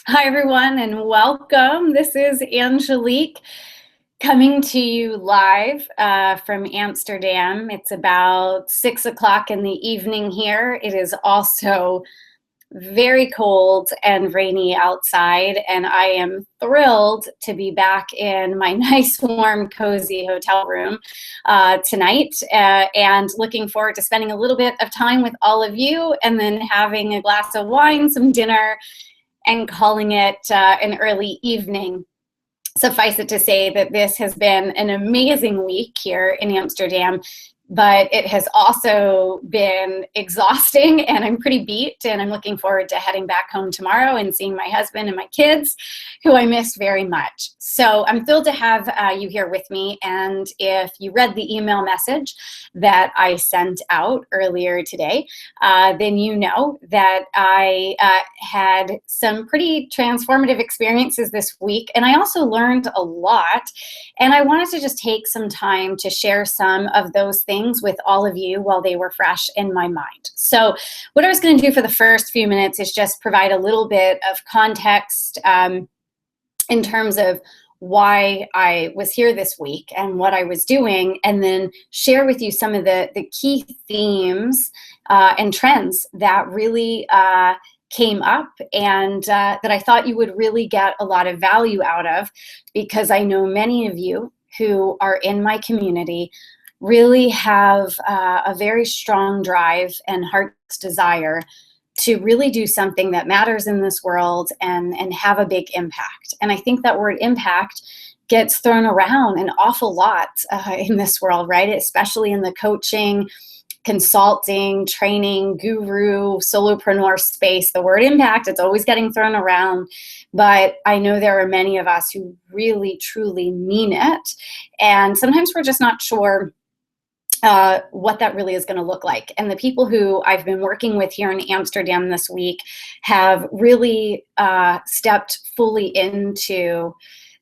Hi, everyone, and welcome. This is Angelique coming to you live from Amsterdam. It's about 6 o'clock in the evening here. It is also very cold and rainy outside, and I am thrilled to be back in my nice, warm, cozy hotel room tonight, and looking forward to spending a little bit of time with all of you and then having a glass of wine, some dinner, and calling it an early evening. Suffice it to say that this has been an amazing week here in Amsterdam, but it has also been exhausting, and I'm pretty beat, and I'm looking forward to heading back home tomorrow and seeing my husband and my kids, who I miss very much. So I'm thrilled to have you here with me, and if you read the email message that I sent out earlier today, then you know that I had some pretty transformative experiences this week, and I also learned a lot, and I wanted to just take some time to share some of those things with all of you while they were fresh in my mind. So what I was going to do for the first few minutes is just provide a little bit of context in terms of why I was here this week and what I was doing, and then share with you some of the key themes and trends that really came up, and that I thought you would really get a lot of value out of, because I know many of you who are in my community really have a very strong drive and heart's desire to really do something that matters in this world and have a big impact. And I think that word impact gets thrown around an awful lot in this world, right? Especially in the coaching, consulting, training, guru, solopreneur space. The word impact, it's always getting thrown around, but I know there are many of us who really, truly mean it. And sometimes we're just not sure what that really is going to look like. And the people who I've been working with here in Amsterdam this week have really stepped fully into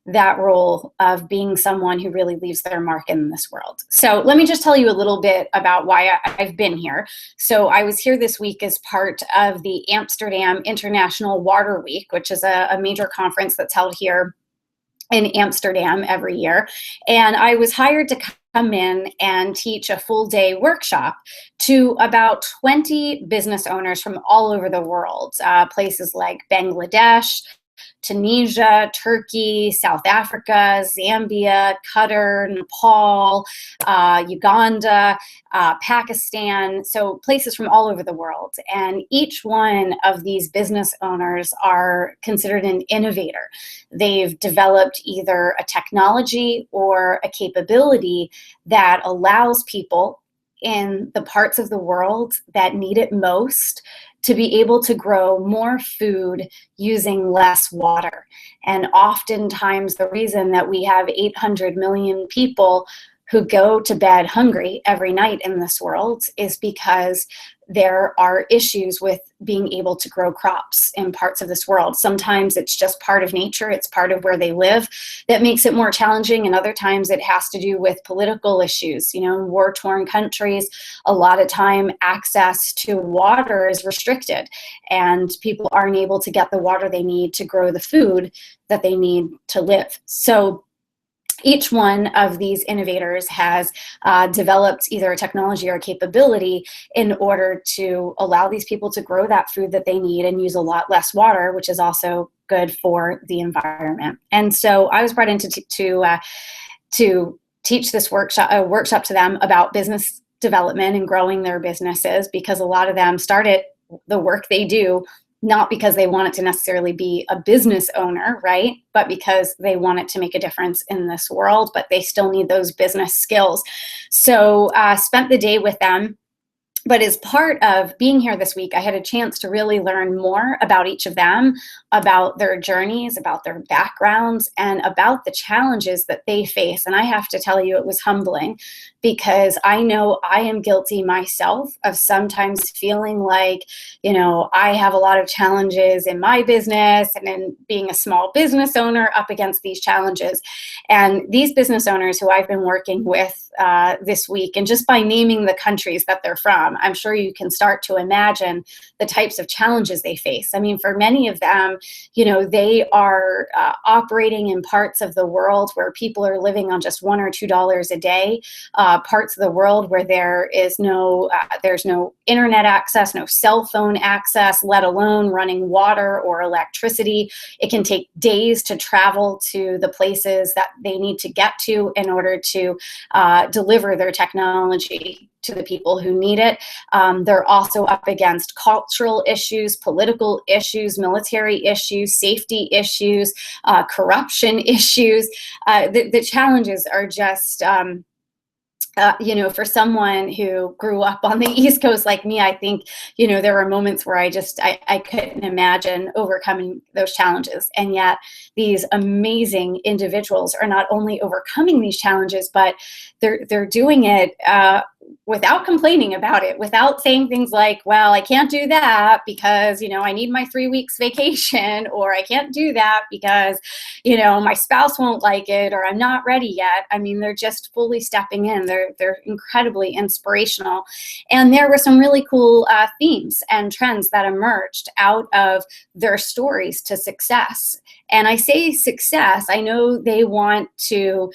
that role of being someone who really leaves their mark in this world. So let me just tell you a little bit about why I've been here. So I was here this week as part of the Amsterdam International Water Week, which is a major conference that's held here in Amsterdam every year. And I was hired to come in and teach a full day workshop to about 20 business owners from all over the world, places like Bangladesh, Tunisia, Turkey, South Africa, Zambia, Qatar, Nepal, Uganda, Pakistan, so places from all over the world. And each one of these business owners are considered an innovator. They've developed either a technology or a capability that allows people in the parts of the world that need it most to be able to grow more food using less water. And oftentimes the reason that we have 800 million people who go to bed hungry every night in this world is because there are issues with being able to grow crops in parts of this world. Sometimes it's just part of nature, it's part of where they live that makes it more challenging, and other times it has to do with political issues. You know, in war-torn countries, a lot of time access to water is restricted, and people aren't able to get the water they need to grow the food that they need to live. So each one of these innovators has developed either a technology or a capability in order to allow these people to grow that food that they need and use a lot less water, which is also good for the environment. And so I was brought in to teach this workshop to them about business development and growing their businesses, because a lot of them started the work they do not because they want it to necessarily be a business owner, right? But because they want it to make a difference in this world, but they still need those business skills. So spent the day with them. But as part of being here this week, I had a chance to really learn more about each of them, about their journeys, about their backgrounds, and about the challenges that they face. And I have to tell you, it was humbling, because I know I am guilty myself of sometimes feeling like, you know, I have a lot of challenges in my business and in being a small business owner up against these challenges. And these business owners who I've been working with this week, and just by naming the countries that they're from, I'm sure you can start to imagine the types of challenges they face. I mean, for many of them, they are operating in parts of the world where people are living on just $1 or $2 a day, parts of the world where there's no internet access, no cell phone access, let alone running water or electricity. It can take days to travel to the places that they need to get to in order to deliver their technology to the people who need it. They're also up against cultural issues, political issues, military issues, safety issues, corruption issues. The challenges are just for someone who grew up on the East Coast like me, I think, there were moments where I couldn't imagine overcoming those challenges. And yet these amazing individuals are not only overcoming these challenges, but they're doing it without complaining about it, without saying things like, well, I can't do that because, I need my 3 weeks vacation, or I can't do that because, my spouse won't like it, or I'm not ready yet. I mean, they're just fully stepping in. They're incredibly inspirational. And there were some really cool themes and trends that emerged out of their stories to success. And I say success, I know they want to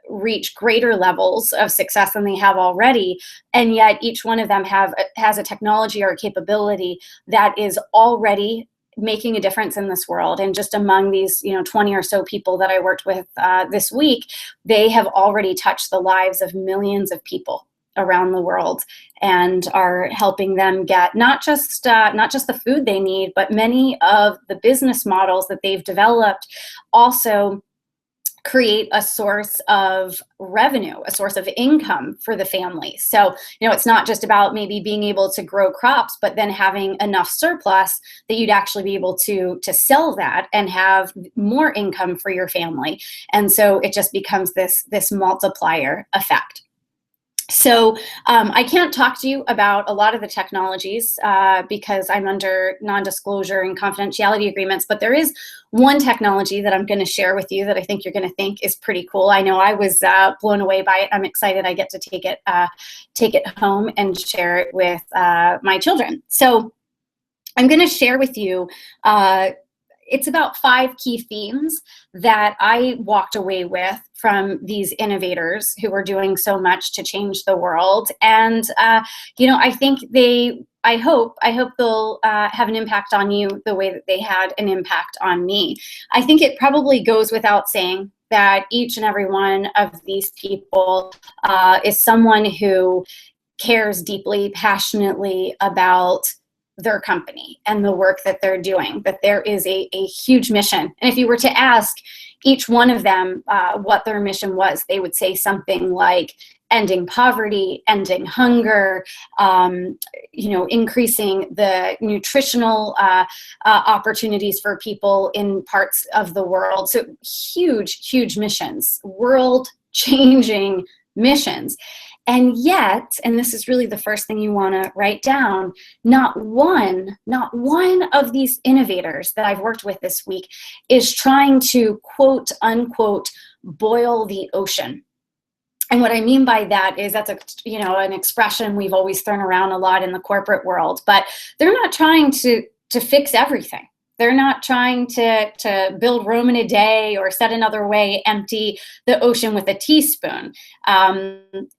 reach greater levels of success than they have already, and yet each one of them has a technology or a capability that is already making a difference in this world. And just among these 20 or so people that I worked with this week, they have already touched the lives of millions of people around the world and are helping them get not just the food they need, but many of the business models that they've developed also create a source of revenue, a source of income for the family. So, it's not just about maybe being able to grow crops, but then having enough surplus that you'd actually be able to sell that and have more income for your family. And so it just becomes this multiplier effect. So I can't talk to you about a lot of the technologies because I'm under non-disclosure and confidentiality agreements, but there is one technology that I'm going to share with you that I think you're going to think is pretty cool. I know I was blown away by it. I'm excited I get to take it home and share it with my children. So I'm going to share with you it's about 5 key themes that I walked away with from these innovators who are doing so much to change the world. And, I think I hope they'll have an impact on you the way that they had an impact on me. I think it probably goes without saying that each and every one of these people is someone who cares deeply, passionately about their company and the work that they're doing, that there is a huge mission. And if you were to ask each one of them what their mission was, they would say something like ending poverty, ending hunger, increasing the nutritional opportunities for people in parts of the world. So huge, huge missions, world-changing missions. And yet, and this is really the first thing you want to write down, not one of these innovators that I've worked with this week is trying to quote unquote boil the ocean. And what I mean by that is that's an expression we've always thrown around a lot in the corporate world, but they're not trying to fix everything. They're not trying to build Rome in a day or said another way, empty the ocean with a teaspoon.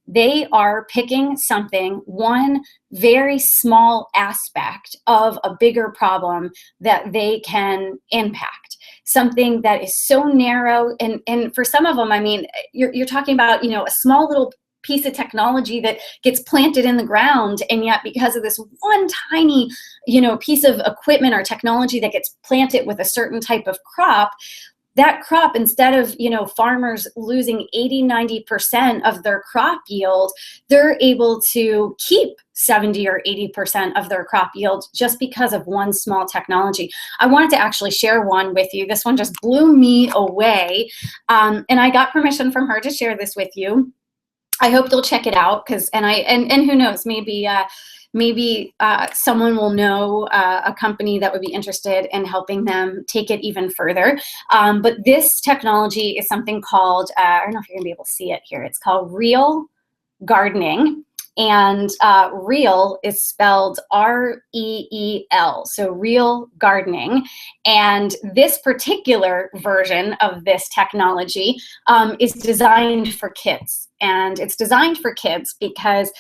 They are picking one very small aspect of a bigger problem that they can impact. Something that is so narrow. And for some of them, I mean, you're talking about, a small little piece of technology that gets planted in the ground, and yet because of this one tiny piece of equipment or technology that gets planted with a certain type of crop, that crop, instead of farmers losing 80-90% of their crop yield, they're able to keep 70 or 80% of their crop yield just because of one small technology. I wanted to actually share one with you. This one just blew me away, and I got permission from her to share this with you. I hope you'll check it out, and who knows, maybe someone will know a company that would be interested in helping them take it even further. But this technology is something called, I don't know if you're gonna be able to see it here. It's called real gardening. And Reel is spelled R-E-E-L, so Reel Gardening. And this particular version of this technology is designed for kids. And it's designed for kids because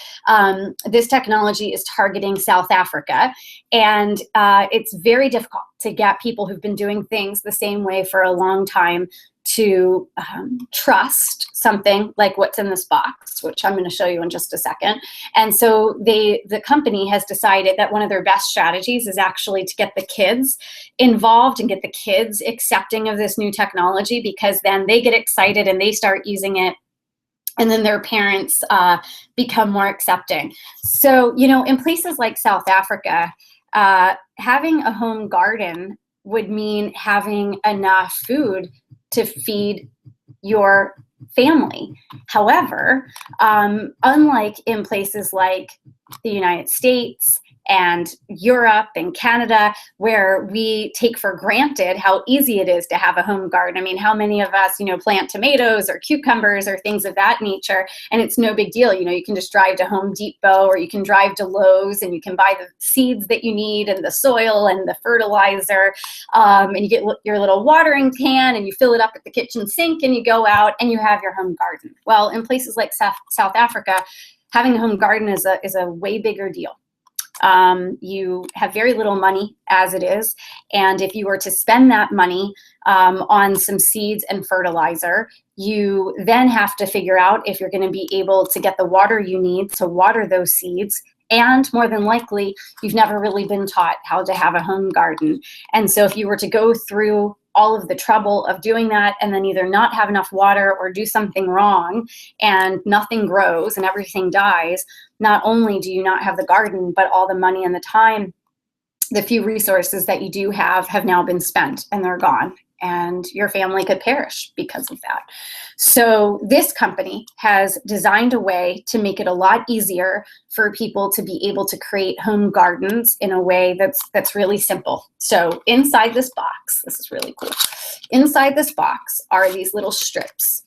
this technology is targeting South Africa. And it's very difficult to get people who've been doing things the same way for a long time to trust something like what's in this box, which I'm going to show you in just a second. And so the company has decided that one of their best strategies is actually to get the kids involved and get the kids accepting of this new technology, because then they get excited and they start using it. And then their parents become more accepting. So, you know, in places like South Africa, having a home garden would mean having enough food to feed your family. However, unlike in places like the United States and Europe and Canada, where we take for granted how easy it is to have a home garden. I mean, how many of us, you know, plant tomatoes or cucumbers or things of that nature, and it's no big deal. You know, you can just drive to Home Depot or you can drive to Lowe's and you can buy the seeds that you need and the soil and the fertilizer, and you get your little watering can and you fill it up at the kitchen sink and you go out and you have your home garden. Well, in places like South Africa, having a home garden is a way bigger deal. You have very little money as it is, and if you were to spend that money on some seeds and fertilizer, you then have to figure out if you're going to be able to get the water you need to water those seeds. And more than likely, you've never really been taught how to have a home garden. And so if you were to go through all of the trouble of doing that and then either not have enough water or do something wrong and nothing grows and everything dies, not only do you not have the garden, but all the money and the time, the few resources that you do have now been spent and they're gone. And your family could perish because of that. So this company has designed a way to make it a lot easier for people to be able to create home gardens in a way that's really simple. So inside this box, this is really cool. Inside this box are these little strips.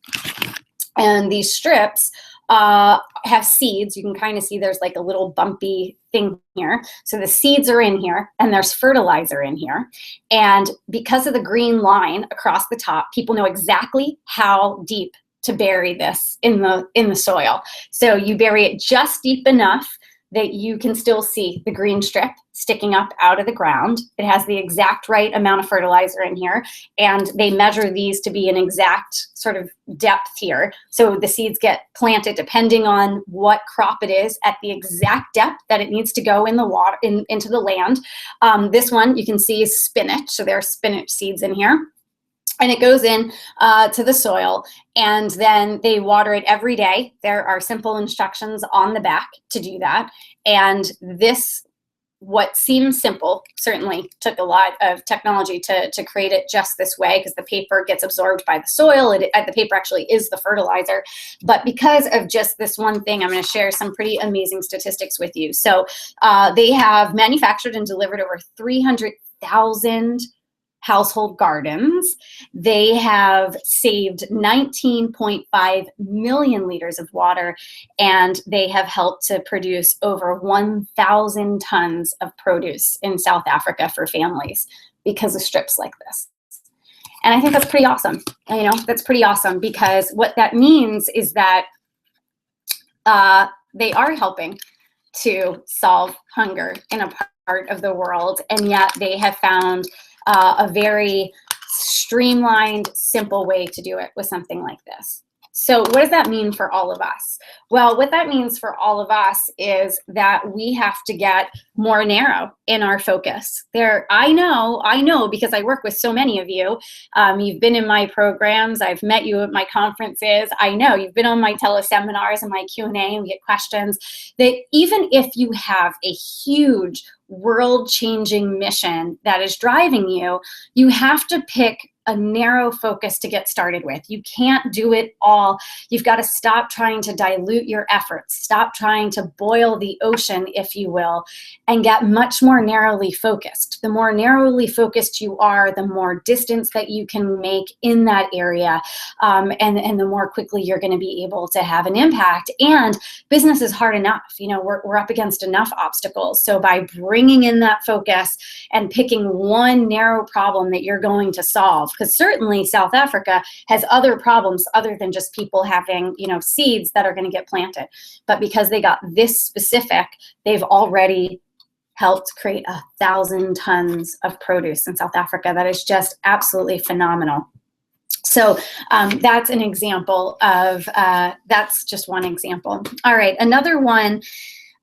And these strips have seeds. You can kind of see there's like a little bumpy thing here. So the seeds are in here and there's fertilizer in here. And because of the green line across the top, people know exactly how deep to bury this in the soil. So you bury it just deep enough that you can still see the green strip sticking up out of the ground. It has the exact right amount of fertilizer in here, and they measure these to be an exact sort of depth here. So the seeds get planted depending on what crop it is at the exact depth that it needs to go in the water, into the land. This one you can see is spinach, so there are spinach seeds in here. And it goes in to the soil, and then they water it every day. There are simple instructions on the back to do that. And this, what seems simple, certainly took a lot of technology to create it just this way, because the paper gets absorbed by the soil. The paper actually is the fertilizer. But because of just this one thing, I'm going to share some pretty amazing statistics with you. So they have manufactured and delivered over 300,000 household gardens. They have saved 19.5 million liters of water, and they have helped to produce over 1,000 tons of produce in South Africa for families because of strips like this. And I think that's pretty awesome. You know, that's pretty awesome, because what that means is that they are helping to solve hunger in a part of the world, and yet they have found a very streamlined, simple way to do it with something like this. So what does that mean for all of us? Well, what that means for all of us is that we have to get more narrow in our focus. I know because I work with so many of you. You've been in my programs. I've met you at my conferences. I know you've been on my teleseminars and my Q&A, and we get questions that even if you have a huge world-changing mission that is driving you, you have to pick a narrow focus to get started with. You can't do it all. You've got to stop trying to dilute your efforts, stop trying to boil the ocean, if you will, and get much more narrowly focused. The more narrowly focused you are, the more distance that you can make in that area, and the more quickly you're going to be able to have an impact. And business is hard enough. We're up against enough obstacles. So by bringing in that focus and picking one narrow problem that you're going to solve, because certainly South Africa has other problems other than just people having, seeds that are going to get planted. But because they got this specific, they've already helped create 1,000 tons of produce in South Africa. That is just absolutely phenomenal. So that's an example of, that's just one example. All right, another one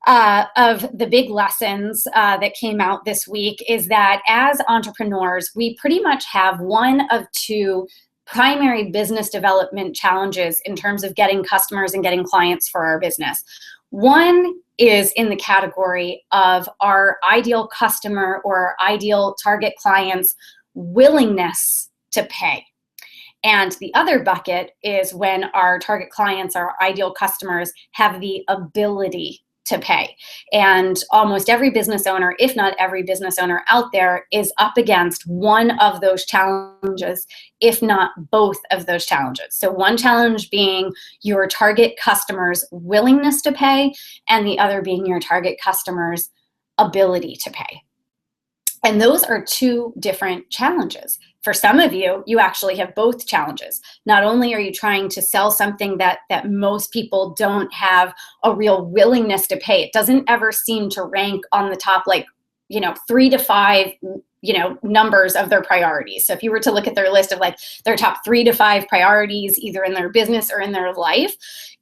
of the big lessons that came out this week is that as entrepreneurs, we pretty much have one of two primary business development challenges in terms of getting customers and getting clients for our business. One is in the category of our ideal customer or our ideal target client's willingness to pay. And the other bucket is when our target clients, our ideal customers, have the ability to pay. And almost every business owner, if not every business owner out there, is up against one of those challenges, if not both of those challenges. So one challenge being your target customer's willingness to pay, and the other being your target customer's ability to pay. And those are two different challenges. For some of you, you actually have both challenges. Not only are you trying to sell something that most people don't have a real willingness to pay, it doesn't ever seem to rank on the top, 3 to 5, numbers of their priorities. So if you were to look at their list of their top 3 to 5 priorities, either in their business or in their life,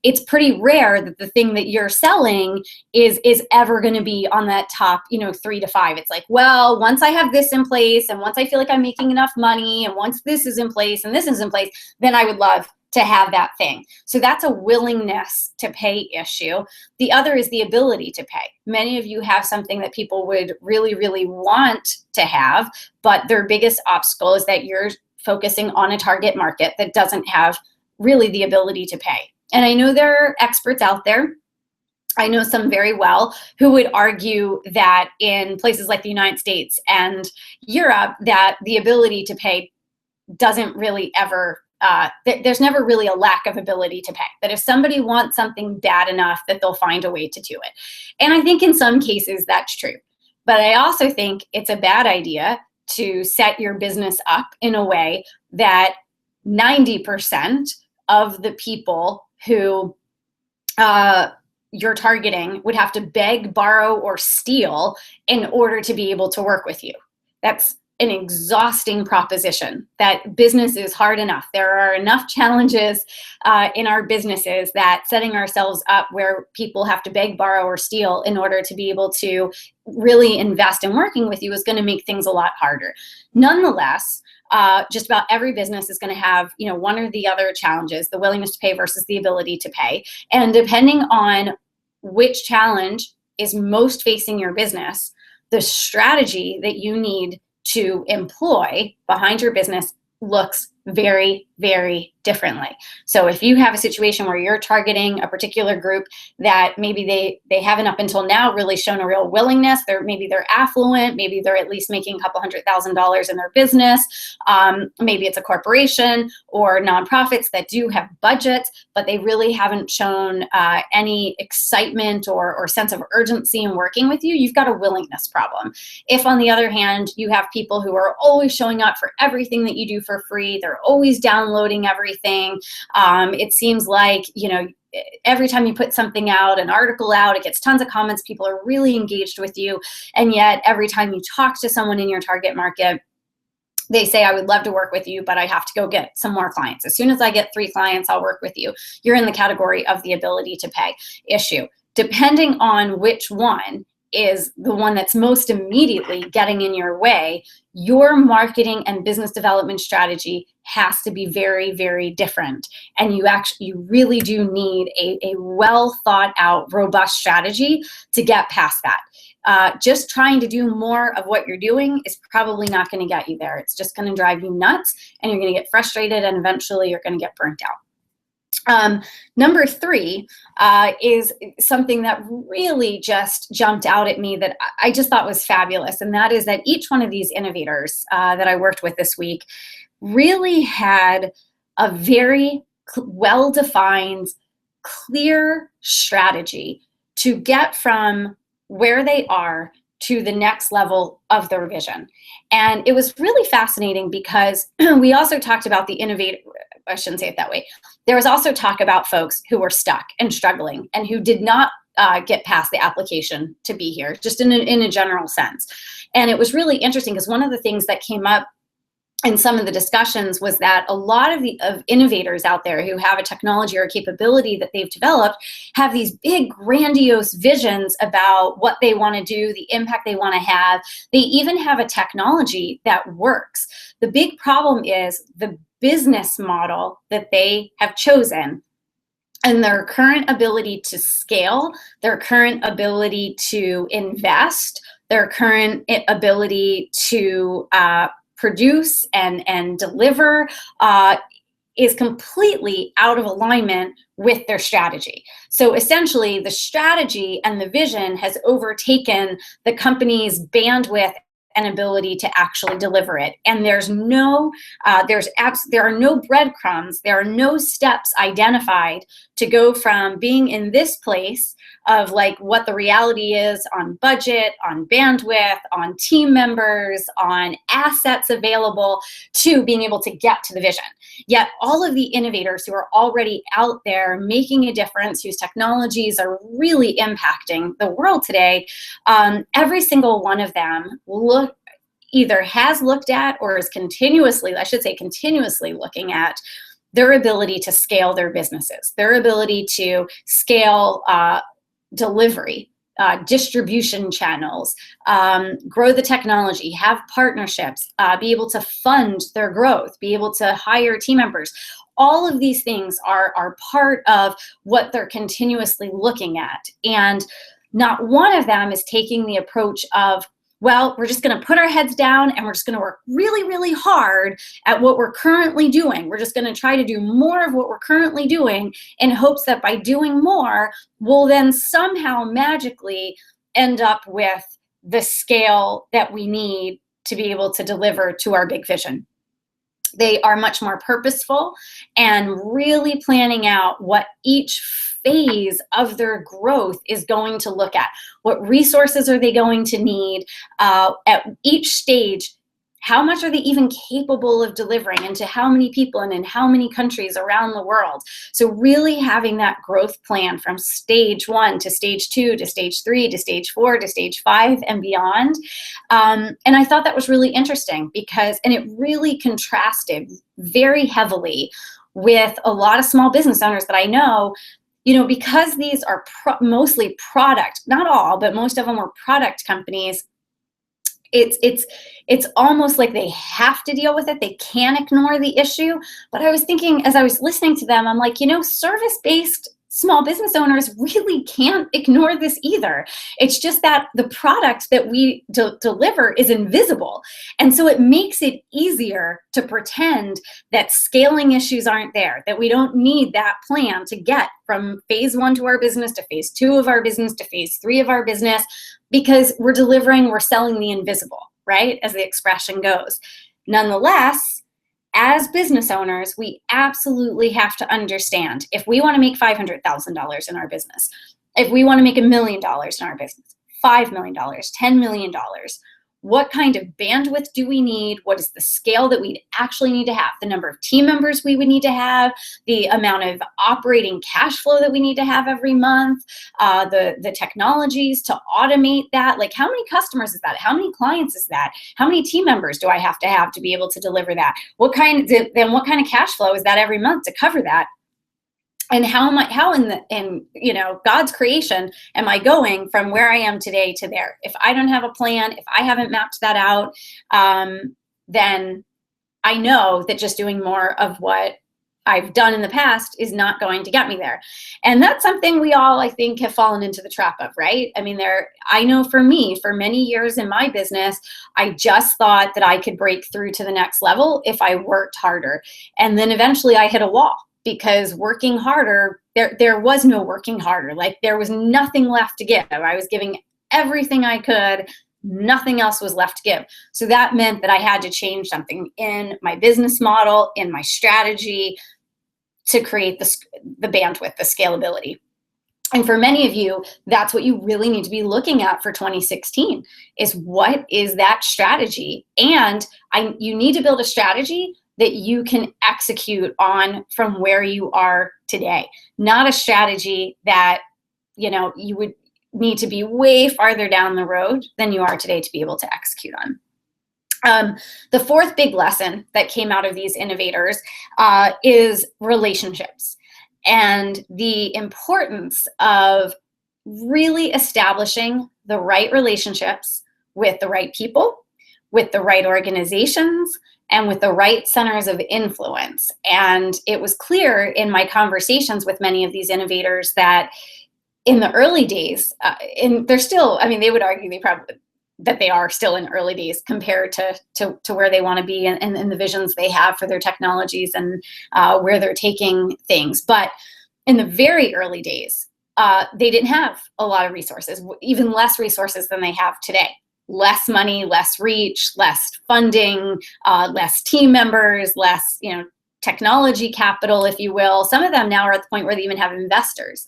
it's pretty rare that the thing that you're selling is ever going to be on that top, 3 to 5. It's like, well, once I have this in place, and once I feel like I'm making enough money, and once this is in place and this is in place, then I would love to have that thing. So that's a willingness to pay issue. The other is the ability to pay. Many of you have something that people would really, really want to have, but their biggest obstacle is that you're focusing on a target market that doesn't have really the ability to pay. And I know there are experts out there, I know some very well, who would argue that in places like the United States and Europe, that the ability to pay doesn't really ever, there's never really a lack of ability to pay. That if somebody wants something bad enough, that they'll find a way to do it. And I think in some cases that's true. But I also think it's a bad idea to set your business up in a way that 90% of the people who you're targeting would have to beg, borrow, or steal in order to be able to work with you. That's an exhausting proposition. That business is hard enough. There are enough challenges in our businesses that setting ourselves up where people have to beg, borrow, or steal in order to be able to really invest in working with you is going to make things a lot harder. Nonetheless, just about every business is going to have, one or the other challenges, the willingness to pay versus the ability to pay. And depending on which challenge is most facing your business, the strategy that you need to employ behind your business looks very, very differently. So if you have a situation where you're targeting a particular group that maybe they haven't up until now really shown a real willingness, maybe they're affluent, maybe they're at least making a couple $100,000 in their business, maybe it's a corporation or nonprofits that do have budgets, but they really haven't shown any excitement or sense of urgency in working with you, you've got a willingness problem. If on the other hand, you have people who are always showing up for everything that you do for free, they're always downloading everything. It seems like, every time you put something out, an article out, it gets tons of comments. People are really engaged with you. And yet every time you talk to someone in your target market, they say, I would love to work with you, but I have to go get some more clients. As soon as I get 3 clients, I'll work with you. You're in the category of the ability to pay issue. Depending on which one is the one that's most immediately getting in your way, your marketing and business development strategy has to be very, very different. And you really do need a well thought out, robust strategy to get past that. just trying to do more of what you're doing is probably not going to get you there. It's just going to drive you nuts, and you're going to get frustrated, and eventually you're going to get burnt out. Number three is something that really just jumped out at me that I just thought was fabulous. And that is that each one of these innovators that I worked with this week really had a very well-defined, clear strategy to get from where they are to the next level of their vision. And it was really fascinating because we also talked about the innovator. I shouldn't say it that way. There was also talk about folks who were stuck and struggling and who did not get past the application to be here, just in a general sense. And it was really interesting because one of the things that came up in some of the discussions was that a lot of innovators out there who have a technology or a capability that they've developed have these big grandiose visions about what they want to do, the impact they want to have. They even have a technology that works. The big problem is the business model that they have chosen and their current ability to scale, their current ability to invest, their current ability to produce and deliver is completely out of alignment with their strategy. So essentially, the strategy and the vision has overtaken the company's bandwidth and ability to actually deliver it. And there are no breadcrumbs, there are no steps identified to go from being in this place of like what the reality is on budget, on bandwidth, on team members, on assets available, to being able to get to the vision. Yet all of the innovators who are already out there making a difference, whose technologies are really impacting the world today, every single one of them either has looked at or is continuously looking at their ability to scale their businesses, their ability to scale delivery, distribution channels, grow the technology, have partnerships, be able to fund their growth, be able to hire team members. All of these things are part of what they're continuously looking at. And not one of them is taking the approach of, well, we're just going to put our heads down and we're just going to work really, really hard at what we're currently doing. We're just going to try to do more of what we're currently doing in hopes that by doing more, we'll then somehow magically end up with the scale that we need to be able to deliver to our big vision. They are much more purposeful and really planning out what each phase of their growth is going to look at. What resources are they going to need at each stage? How much are they even capable of delivering, and to how many people and in how many countries around the world? So really having that growth plan from stage 1 to stage 2 to stage 3 to stage 4 to stage 5 and beyond. And I thought that was really interesting and it really contrasted very heavily with a lot of small business owners that I know. Because these are mostly product, not all, but most of them are product companies. It's almost like they have to deal with it. They can't ignore the issue. But I was thinking, as I was listening to them, I'm like, service-based small business owners really can't ignore this either. It's just that the product that we deliver is invisible. And so it makes it easier to pretend that scaling issues aren't there, that we don't need that plan to get from phase 1 to our business to phase 2 of our business to phase 3 of our business, because we're selling the invisible, right? As the expression goes. Nonetheless, as business owners, we absolutely have to understand, if we want to make $500,000 in our business, if we want to make $1 million in our business, $5 million, $10 million, what kind of bandwidth do we need? What is the scale that we actually need to have? The number of team members we would need to have, the amount of operating cash flow that we need to have every month, the technologies to automate that. Like, how many customers is that? How many clients is that? How many team members do I have to be able to deliver that? What kind of cash flow is that every month to cover that? And how in God's creation am I going from where I am today to there? If I don't have a plan, if I haven't mapped that out, then I know that just doing more of what I've done in the past is not going to get me there. And that's something we all, I think, have fallen into the trap of, right? I mean, I know for me, for many years in my business, I just thought that I could break through to the next level if I worked harder. And then eventually I hit a wall, because working harder, there was no working harder. Like, there was nothing left to give. I was giving everything I could. Nothing else was left to give. So that meant that I had to change something in my business model, in my strategy, to create the bandwidth, the scalability. And for many of you, that's what you really need to be looking at for 2016, is what is that strategy? And you need to build a strategy that you can execute on from where you are today, not a strategy that, you would need to be way farther down the road than you are today to be able to execute on. The fourth big lesson that came out of these innovators is relationships, and the importance of really establishing the right relationships with the right people, with the right organizations, and with the right centers of influence. And it was clear in my conversations with many of these innovators that in the early days, and they're still, I mean, they would argue that they are still in early days compared to where they want to be, and the visions they have for their technologies, and where they're taking things. But in the very early days, they didn't have a lot of resources, even less resources than they have today. Less money, less reach, less funding, less team members, less, technology capital, if you will. Some of them now are at the point where they even have investors.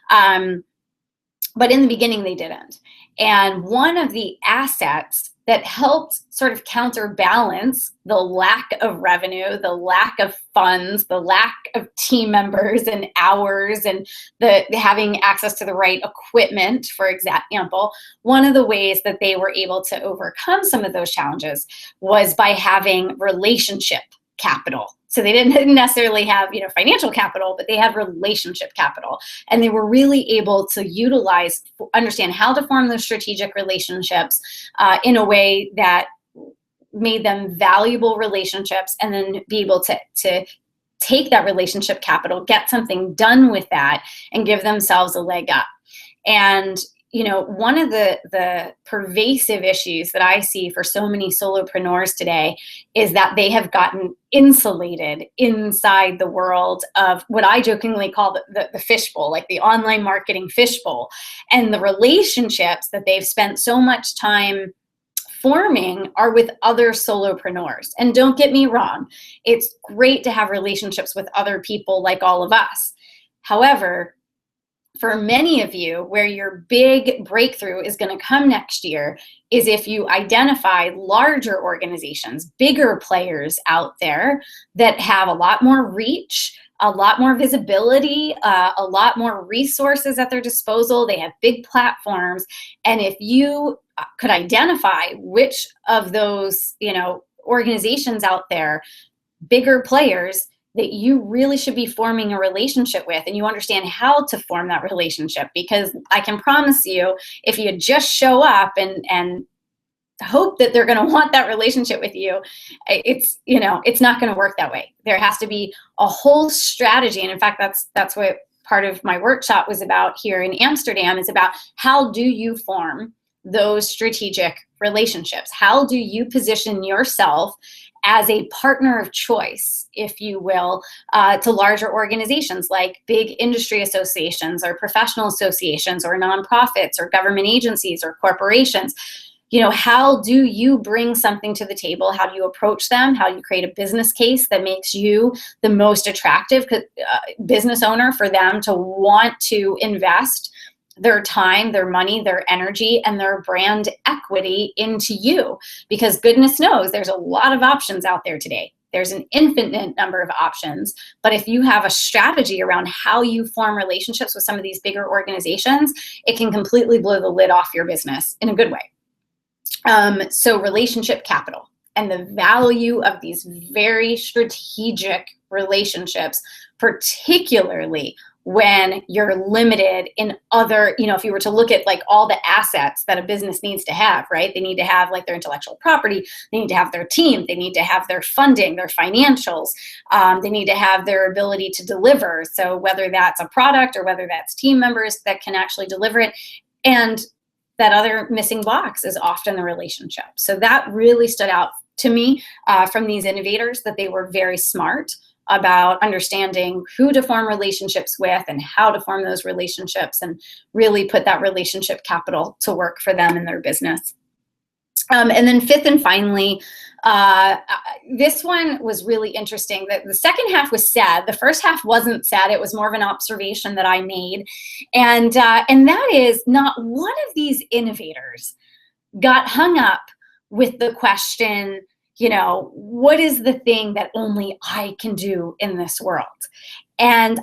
But in the beginning, they didn't. And one of the assets that helped sort of counterbalance the lack of revenue, the lack of funds, the lack of team members and hours, and the having access to the right equipment, for example, one of the ways that they were able to overcome some of those challenges was by having relationship capital. So they didn't necessarily have, financial capital, but they had relationship capital. And they were really able to understand how to form those strategic relationships in a way that made them valuable relationships, and then be able to take that relationship capital, get something done with that, and give themselves a leg up. And one of the pervasive issues that I see for so many solopreneurs today is that they have gotten insulated inside the world of what I jokingly call the fishbowl, like the online marketing fishbowl, and the relationships that they've spent so much time forming are with other solopreneurs. And don't get me wrong, it's great to have relationships with other people like all of us. However, for many of you, where your big breakthrough is going to come next year is if you identify larger organizations, bigger players out there that have a lot more reach, a lot more visibility, a lot more resources at their disposal. They have big platforms. And if you could identify which of those, organizations out there, bigger players, that you really should be forming a relationship with, and you understand how to form that relationship, because I can promise you, if you just show up and hope that they're going to want that relationship with you, it's not going to work that way. There has to be a whole strategy. And in fact, that's what part of my workshop was about here in Amsterdam, is about how do you form those strategic relationships? How do you position yourself as a partner of choice, if you will, to larger organizations like big industry associations or professional associations or nonprofits or government agencies or corporations? How do you bring something to the table? How do you approach them? How do you create a business case that makes you the most attractive business owner for them to want to invest their time, their money, their energy, and their brand equity into you? Because goodness knows there's a lot of options out there today. There's an infinite number of options. But if you have a strategy around how you form relationships with some of these bigger organizations, it can completely blow the lid off your business in a good way. So relationship capital and the value of these very strategic relationships, particularly when you're limited in other, if you were to look at like all the assets that a business needs to have, right? They need to have like their intellectual property, they need to have their team, they need to have their funding, their financials, they need to have their ability to deliver. So whether that's a product or whether that's team members that can actually deliver it. And that other missing box is often the relationship. So that really stood out to me from these innovators, that they were very smart about understanding who to form relationships with and how to form those relationships and really put that relationship capital to work for them in their business. And then fifth and finally, this one was really interesting. The second half was sad. The first half wasn't sad. It was more of an observation that I made. And that is, not one of these innovators got hung up with the question, what is the thing that only I can do in this world? And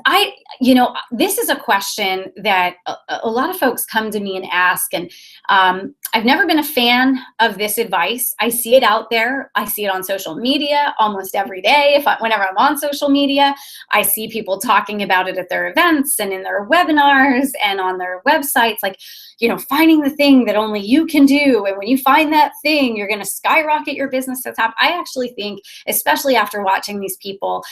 this is a question that a lot of folks come to me and ask, and I've never been a fan of this advice. I see it out there. I see it on social media almost every day. Whenever I'm on social media, I see people talking about it at their events and in their webinars and on their websites, like, finding the thing that only you can do. And when you find that thing, you're going to skyrocket your business to the top. I actually think, especially after watching these people,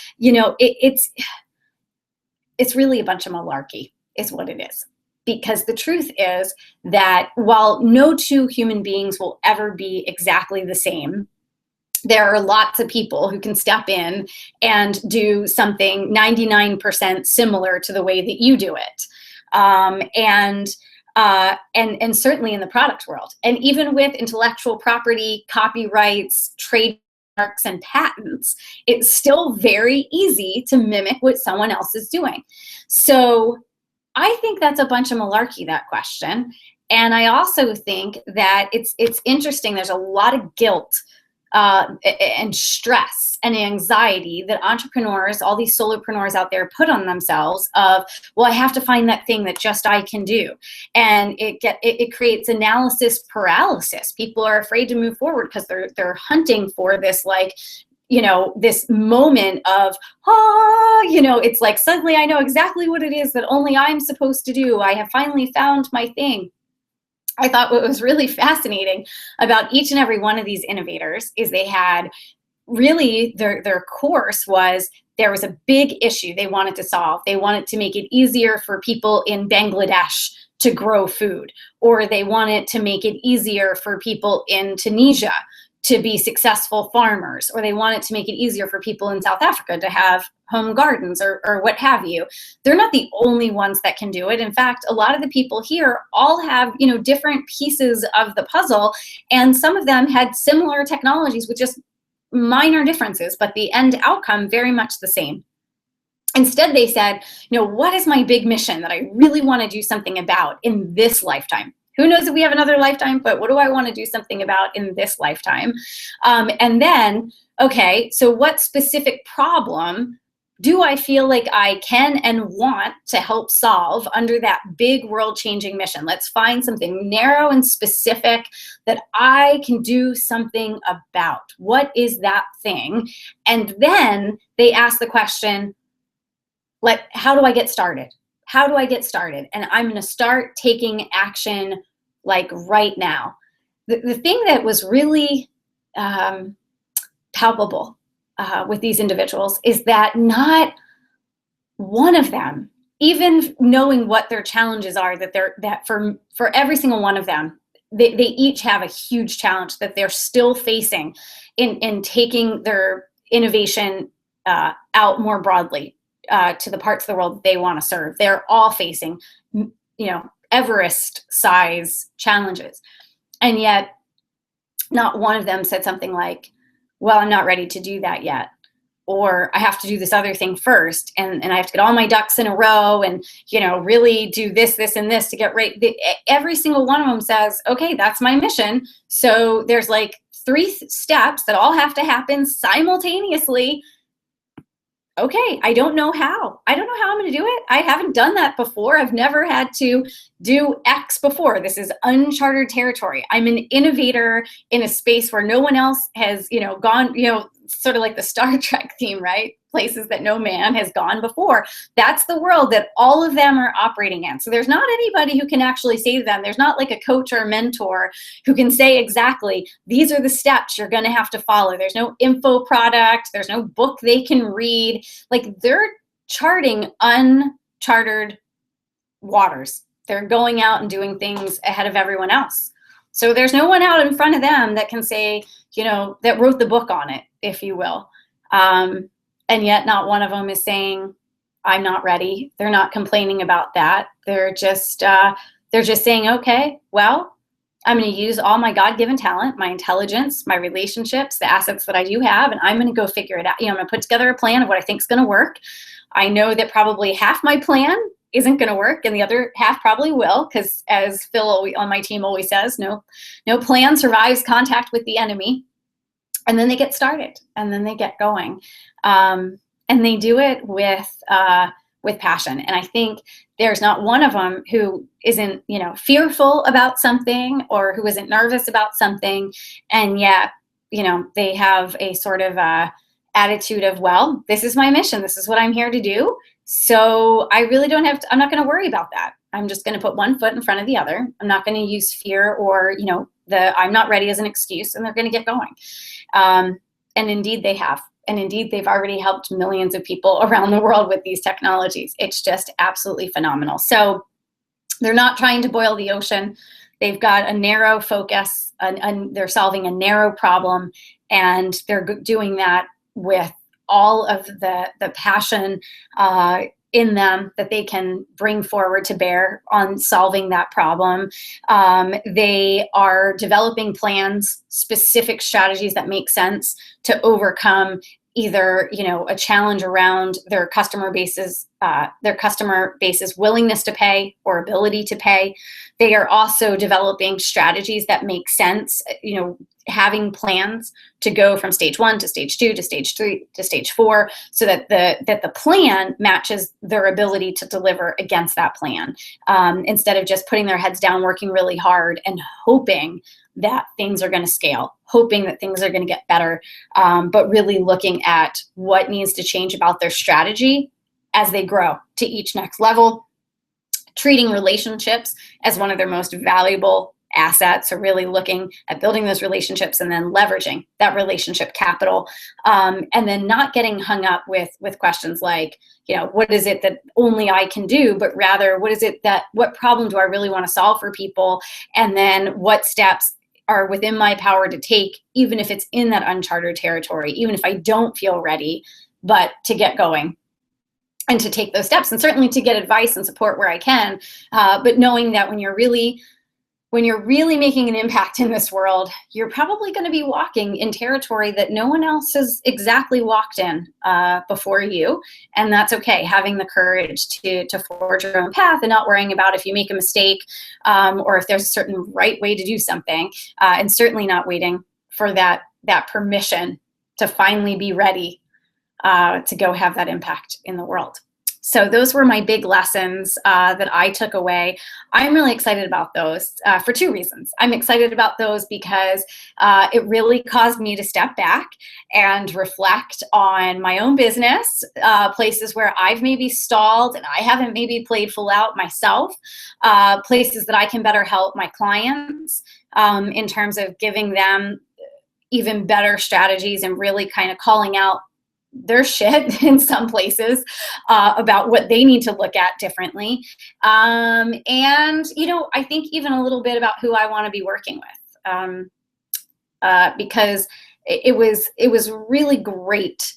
it's really a bunch of malarkey is what it is. Because the truth is that while no two human beings will ever be exactly the same, there are lots of people who can step in and do something 99% similar to the way that you do it. And certainly in the product world. And even with intellectual property, copyrights, trademarks, and patents, it's still very easy to mimic what someone else is doing. So I think that's a bunch of malarkey, that question. And I also think that it's interesting. There's a lot of guilt and stress and anxiety that entrepreneurs, all these solopreneurs out there, put on themselves of, well, I have to find that thing that just I can do. And it creates analysis paralysis. People are afraid to move forward because they're hunting for this, like, this moment of, it's like, suddenly I know exactly what it is that only I'm supposed to do. I have finally found my thing. I thought what was really fascinating about each and every one of these innovators is they had really, their course was, there was a big issue they wanted to solve. They wanted to make it easier for people in Bangladesh to grow food, or they wanted to make it easier for people in Tunisia to be successful farmers, or they wanted to make it easier for people in South Africa to have home gardens, or what have you. They're not the only ones that can do it. In fact, a lot of the people here all have, different pieces of the puzzle, and some of them had similar technologies with just minor differences, but the end outcome very much the same. Instead, they said, what is my big mission that I really want to do something about in this lifetime? Who knows if we have another lifetime, but what do I want to do something about in this lifetime? And then, okay, so what specific problem do I feel like I can and want to help solve under that big world-changing mission? Let's find something narrow and specific that I can do something about. What is that thing? And then they ask the question, how do I get started? How do I get started? And I'm going to start taking action like right now. The thing that was really palpable with these individuals is that not one of them, even knowing what their challenges are, that for every single one of them, they each have a huge challenge that they're still facing in taking their innovation out more broadly to the parts of the world that they want to serve. They're all facing, Everest-size challenges. And yet, not one of them said something like, well, I'm not ready to do that yet. Or I have to do this other thing first, and I have to get all my ducks in a row and, really do this, and this to get right. Every single one of them says, okay, that's my mission. So there's like 3 steps that all have to happen simultaneously. Okay, I don't know how. I'm going to do it. I haven't done that before. I've never had to do X before. This is uncharted territory. I'm an innovator in a space where no one else has, gone, sort of like the Star Trek theme, right? Places that no man has gone before. That's the world that all of them are operating in. So there's not anybody who can actually say to them, there's not like a coach or a mentor who can say exactly, these are the steps you're going to have to follow. There's no info product. There's no book they can read. Like, they're charting uncharted waters. They're going out and doing things ahead of everyone else. So there's no one out in front of them that can say, that wrote the book on it, if you will. And yet not one of them is saying, I'm not ready. They're not complaining about that. They're just saying, okay, well, I'm going to use all my God-given talent, my intelligence, my relationships, the assets that I do have, and I'm going to go figure it out. I'm going to put together a plan of what I think is going to work. I know that probably half my plan isn't going to work, and the other half probably will, because as Phil on my team always says, no plan survives contact with the enemy. And then they get started, and then they get going, and they do it with passion. And I think there's not one of them who isn't, fearful about something, or who isn't nervous about something, and yet, they have a sort of attitude of, well, this is my mission. This is what I'm here to do. So I really I'm not going to worry about that. I'm just going to put one foot in front of the other. I'm not going to use fear or, I'm not ready as an excuse, and they're going to get going. And indeed they have. And indeed, they've already helped millions of people around the world with these technologies. It's just absolutely phenomenal. So they're not trying to boil the ocean. They've got a narrow focus, and they're solving a narrow problem, and they're doing that with all of the passion in them that they can bring forward to bear on solving that problem. They are developing plans, specific strategies that make sense to overcome either, a challenge around their customer base's willingness to pay or ability to pay. They are also developing strategies that make sense, having plans to go from stage 1 to stage 2 to stage 3 to stage 4, so that the plan matches their ability to deliver against that plan, instead of just putting their heads down, working really hard and hoping that things are going to scale, hoping that things are going to get better, but really looking at what needs to change about their strategy as they grow to each next level, treating relationships as one of their most valuable assets. So really looking at building those relationships and then leveraging that relationship capital, and then not getting hung up with questions like, what is it that only I can do, but rather what problem do I really want to solve for people? And then what steps are within my power to take, even if it's in that uncharted territory, even if I don't feel ready, but to get going and to take those steps, and certainly to get advice and support where I can, but knowing that when you're really making an impact in this world, you're probably going to be walking in territory that no one else has exactly walked in before you. And that's okay. Having the courage to forge your own path and not worrying about if you make a mistake, or if there's a certain right way to do something, and certainly not waiting for that permission to finally be ready to go have that impact in the world. So those were my big lessons that I took away. I'm really excited about those for two reasons. I'm excited about those because it really caused me to step back and reflect on my own business, places where I've maybe stalled and I haven't maybe played full out myself, places that I can better help my clients in terms of giving them even better strategies and really kind of calling out their shit in some places about what they need to look at differently. And, I think even a little bit about who I want to be working with, because it was really great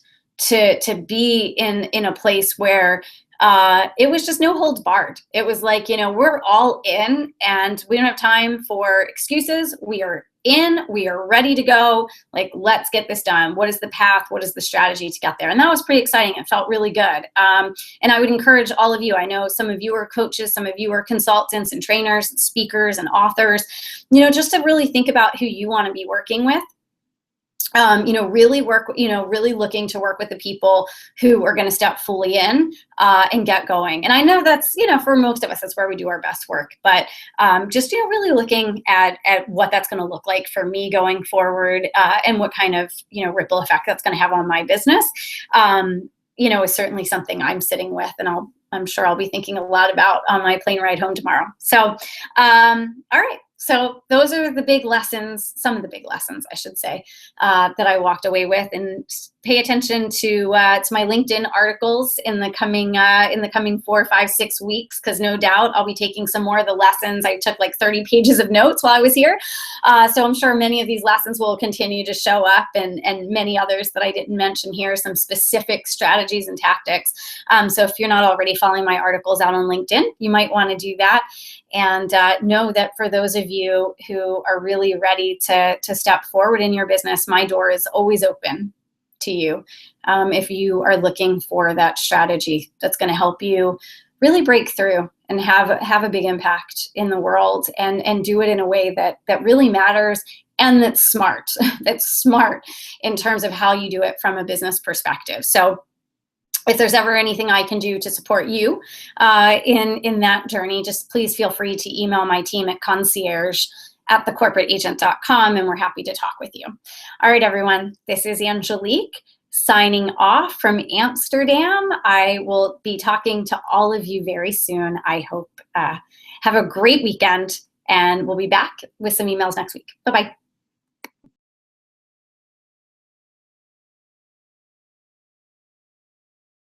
to be in a place where it was just no holds barred. It was like, we're all in and we don't have time for excuses. We are in, we are ready to go. Like, let's get this done. What is the path? What is the strategy to get there? And that was pretty exciting. It felt really good. And I would encourage all of you, I know some of you are coaches, some of you are consultants and trainers and speakers and authors, just to really think about who you want to be working with. really really looking to work with the people who are going to step fully in and get going. And I know that's, for most of us, that's where we do our best work. But just, really looking at what that's going to look like for me going forward, and what kind of, ripple effect that's going to have on my business, is certainly something I'm sitting with, and I'm sure I'll be thinking a lot about on my plane ride home tomorrow. So, all right. So those are the big lessons, some of the big lessons, I should say, that I walked away with. And pay attention to my LinkedIn articles in the coming 4, 5, 6 weeks, because no doubt I'll be taking some more of the lessons. I took like 30 pages of notes while I was here, so I'm sure many of these lessons will continue to show up, and many others that I didn't mention here, some specific strategies and tactics. So if you're not already following my articles out on LinkedIn, you might want to do that. And know that for those of you who are really ready to step forward in your business, my door is always open to you. If you are looking for that strategy that's going to help you really break through and have a big impact in the world, and do it in a way that really matters, and that's smart. That's smart in terms of how you do it from a business perspective. So if there's ever anything I can do to support you in that journey, just please feel free to email my team at concierge@thecorporateagent.com, and we're happy to talk with you. All right, everyone, this is Angelique signing off from Amsterdam. I will be talking to all of you very soon. I hope have a great weekend, and we'll be back with some emails next week. Bye-bye.